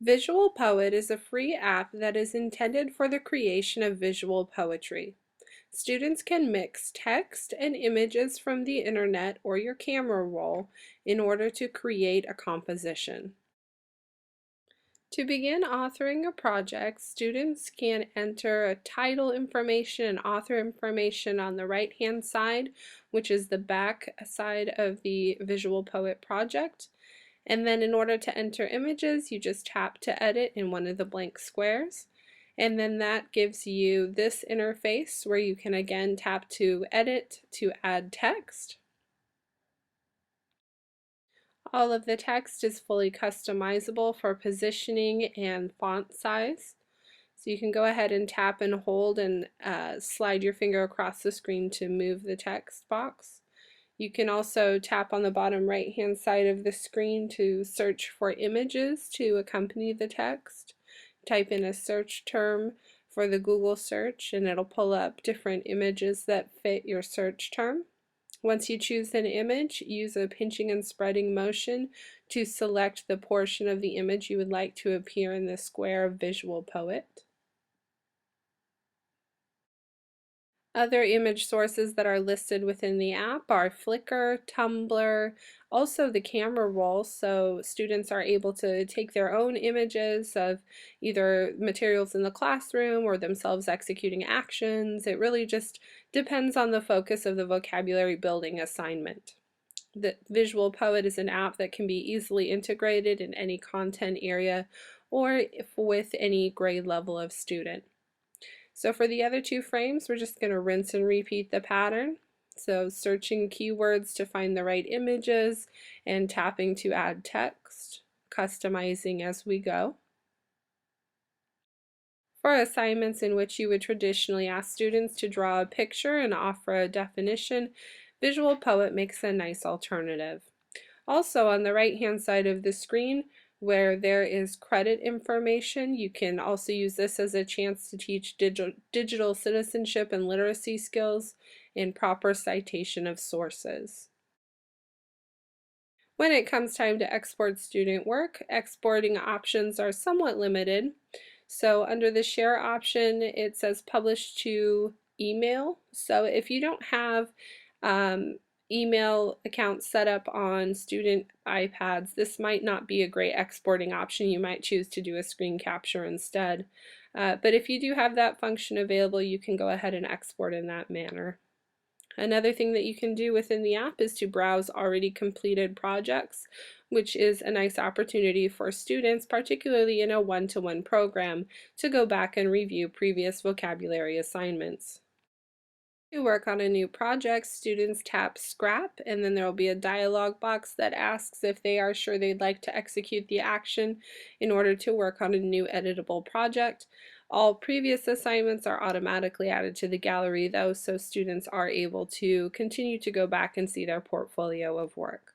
Visual Poet is a free app that is intended for the creation of visual poetry. Students can mix text and images from the internet or your camera roll in order to create a composition. To begin authoring a project, students can enter a title information and author information on the right-hand side, which is the back side of the Visual Poet project. And then in order to enter images, you just tap to edit in one of the blank squares. And then that gives you this interface where you can again tap to edit to add text. All of the text is fully customizable for positioning and font size. So you can go ahead and tap and hold and slide your finger across the screen to move the text box. You can also tap on the bottom right hand side of the screen to search for images to accompany the text. Type in a search term for the Google search and it'll pull up different images that fit your search term. Once you choose an image, use a pinching and spreading motion to select the portion of the image you would like to appear in the square of Visual Poet. Other image sources that are listed within the app are Flickr, Tumblr, also the camera roll, so students are able to take their own images of either materials in the classroom or themselves executing actions. It really just depends on the focus of the vocabulary building assignment. The Visual Poet is an app that can be easily integrated in any content area or with any grade level of student. So for the other two frames, we're just going to rinse and repeat the pattern. So searching keywords to find the right images and tapping to add text, customizing as we go. For assignments in which you would traditionally ask students to draw a picture and offer a definition, Visual Poet makes a nice alternative. Also on the right hand side of the screen, where there is credit information, you can also use this as a chance to teach digital citizenship and literacy skills and proper citation of sources. When it comes time to export student work, exporting options are somewhat limited. So under the share option, it says publish to email. So if you don't have email accounts set up on student iPads, this might not be a great exporting option. You might choose to do a screen capture instead. But if you do have that function available, you can go ahead and export in that manner. Another thing that you can do within the app is to browse already completed projects, which is a nice opportunity for students, particularly in a one-to-one program, to go back and review previous vocabulary assignments. To work on a new project, students tap Scrap, and then there will be a dialog box that asks if they are sure they'd like to execute the action in order to work on a new editable project. All previous assignments are automatically added to the gallery though, so students are able to continue to go back and see their portfolio of work.